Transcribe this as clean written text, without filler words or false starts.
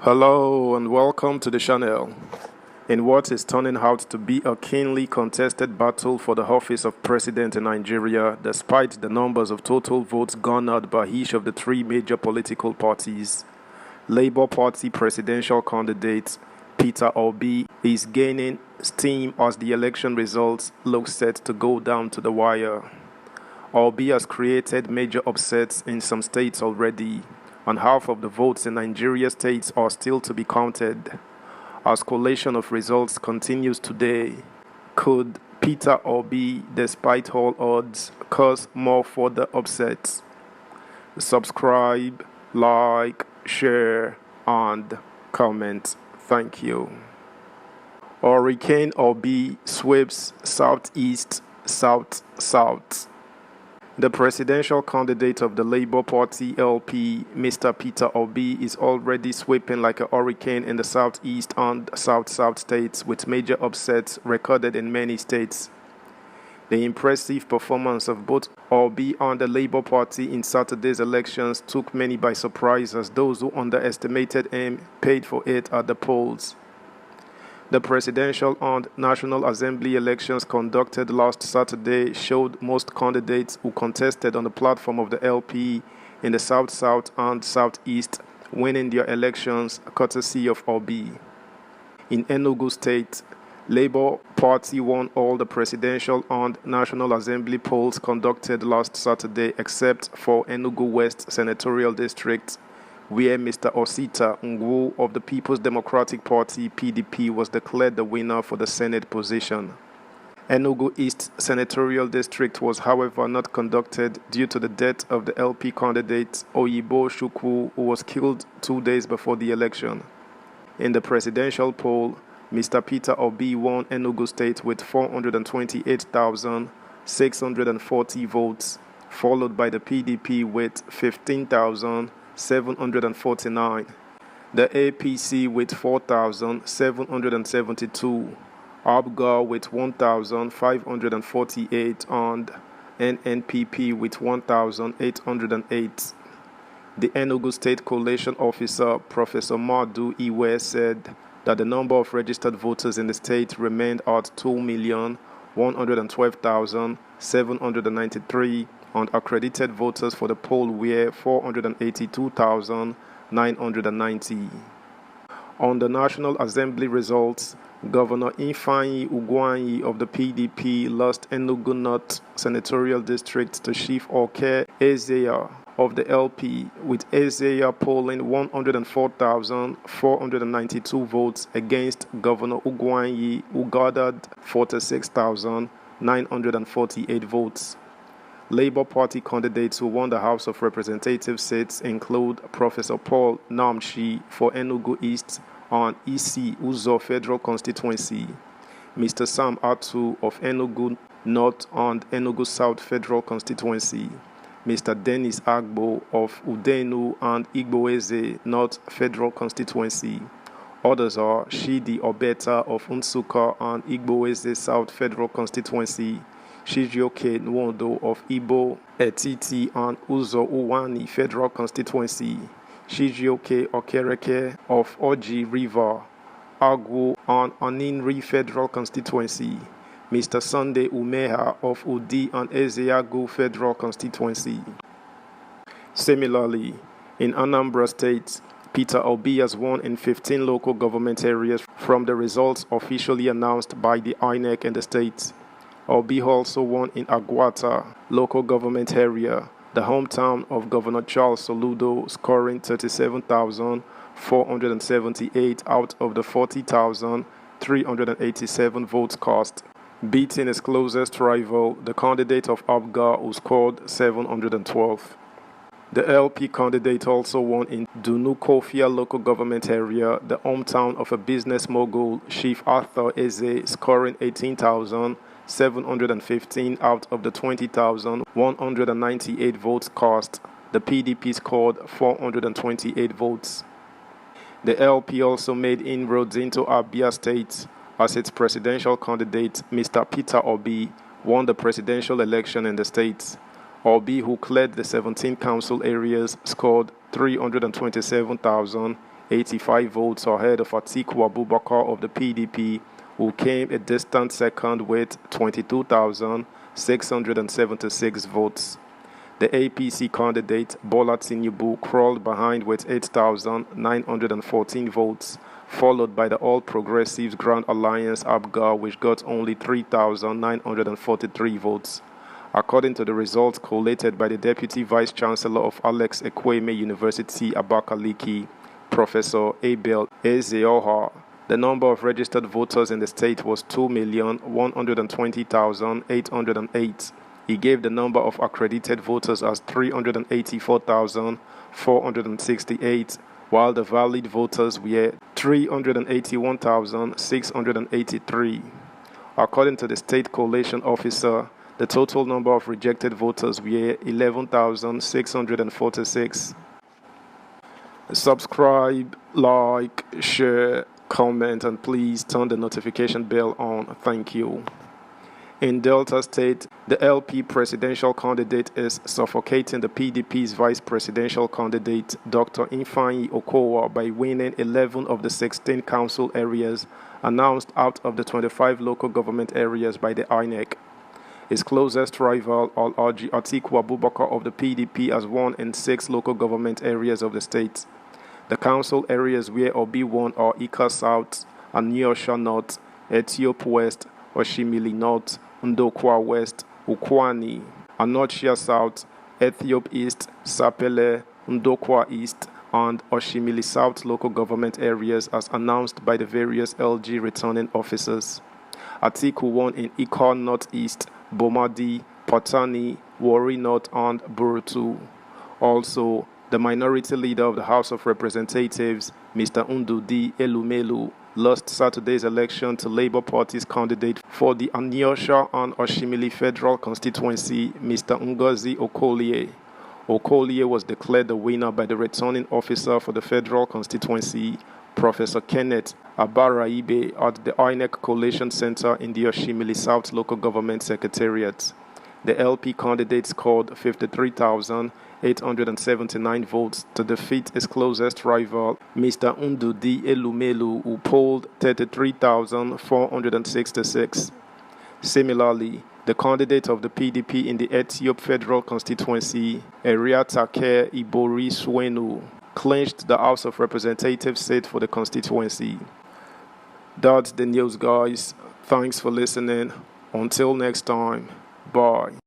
Hello and welcome to the channel. In what is turning out to be a keenly contested battle for the office of president in Nigeria, despite the numbers of total votes garnered by each of the three major political parties, Labour Party presidential candidate Peter Obi is gaining steam as the election results look set to go down to the wire. Obi has created major upsets in some states already, and half of the votes in Nigeria's states are still to be counted. As collation of results continues today, could Peter Obi, despite all odds, cause more further upsets? Subscribe, like, share, and comment. Thank you. Hurricane Obi sweeps southeast, south. The presidential candidate of the Labour Party LP, Mr. Peter Obi, is already sweeping like a hurricane in the southeast and south states, with major upsets recorded in many states. The impressive performance of both Obi and the Labour Party in Saturday's elections took many by surprise, as those who underestimated him paid for it at the polls. The presidential and National Assembly elections conducted last Saturday showed most candidates who contested on the platform of the LP in the South and Southeast winning their elections courtesy of Obi. In Enugu State, Labour Party won all the presidential and National Assembly polls conducted last Saturday except for Enugu West Senatorial District, where Mr. Osita Ngwu of the People's Democratic Party (PDP) was declared the winner for the Senate position. Enugu East Senatorial District was, however, not conducted due to the death of the LP candidate Oyibo Shukwu, who was killed 2 days before the election. In the presidential poll, Mr. Peter Obi won Enugu State with 428,640 votes, followed by the PDP with 15,749, the APC with 4,772, Abia with 1,548, and NNPP with 1,808. The Enugu State Collation Officer, Professor Madu Iwe, said that the number of registered voters in the state remained at 2,112,793, and accredited voters for the poll were 482,990. On the National Assembly results, Governor Ifeanyi Ugwuanyi of the PDP lost Enugu North Senatorial District to Chief Oke Ezeya of the LP, with Ezeya polling 104,492 votes against Governor Ugwuanyi, who gathered 46,948 votes. Labour Party candidates who won the House of Representatives seats include Professor Paul Namshi for Enugu East and Isi Uzo Federal Constituency, Mr. Sam Atu of Enugu North and Enugu South Federal Constituency, Mr. Dennis Agbo of Udenu and Igboeze North Federal Constituency. Others are Shidi Obeta of Nsukka and Igboeze South Federal Constituency, Chijioke Nwodo of Igbo Etiti and Uzo Uwani Federal Constituency, Chijioke Okereke of Oji River, Agwu and Aninri Federal Constituency, Mr. Sunday Umeha of Udi and Ezeagu Federal Constituency. Similarly, in Anambra State, Peter Obi has won in 15 local government areas from the results officially announced by the INEC in the state. Obi also won in Agwata local government area, the hometown of Governor Charles Soludo, scoring 37,478 out of the 40,387 votes cast, beating his closest rival, the candidate of Abga, who scored 712. The LP candidate also won in Dunukofia local government area, the hometown of a business mogul, Chief Arthur Eze, scoring 18,715 out of the 20,198 votes cast. The PDP scored 428 votes. The LP also made inroads into Abia State as its presidential candidate, Mr. Peter Obi, won the presidential election in the state. Obi, who cleared the 17 council areas, scored 327,000 85 votes ahead of Atiku Abubakar of the PDP, who came a distant second with 22,676 votes. The APC candidate, Bola Tinubu, crawled behind with 8,914 votes, followed by the All Progressives Grand Alliance ABGA, which got only 3,943 votes. According to the results collated by the Deputy Vice-Chancellor of Alex Ekwueme University, Abakaliki, Professor Abel Ezeoha, the number of registered voters in the state was 2,120,808. He gave the number of accredited voters as 384,468, while the valid voters were 381,683. According to the state collation officer, the total number of rejected voters were 11,646. Subscribe, like, share, comment, and please turn the notification bell on. Thank you. In Delta State, the LP presidential candidate is suffocating the PDP's vice presidential candidate, Dr. Ifeanyi Okowa, by winning 11 of the 16 council areas announced out of the 25 local government areas by the INEC. His closest rival, Alhaji Atiku Abubakar of the PDP, has won in 6 local government areas of the state. The council areas where Obi won are Ika South, Anyosha North, Etiop West, Oshimili North, Ndokwa West, Ukwani, Anochia South, Ethiop East, Sapele, Ndokwa East, and Oshimili South local government areas as announced by the various LG returning officers. Atiku won in Ikon Northeast, Bomadi, Patani, Warri North, and Burutu. Also, the minority leader of the House of Representatives, Mr. Ndudi Elumelu, lost Saturday's election to Labour Party's candidate for the Anyosha and Oshimili Federal Constituency, Mr. Ngozi Okolie. Okolie was declared the winner by the returning officer for the federal constituency, Professor Kenneth Abaraibe, at the INEC Collation Center in the Oshimili South Local Government Secretariat. The LP candidate scored 53,879 votes to defeat his closest rival, Mr. Ndudi Elumelu, who polled 33,466. Similarly, the candidate of the PDP in the Ethiop Federal Constituency, Eriatake Ibori Swenu, clinched the House of Representatives seat for the constituency. That's the news, guys. Thanks for listening. Until next time, bye.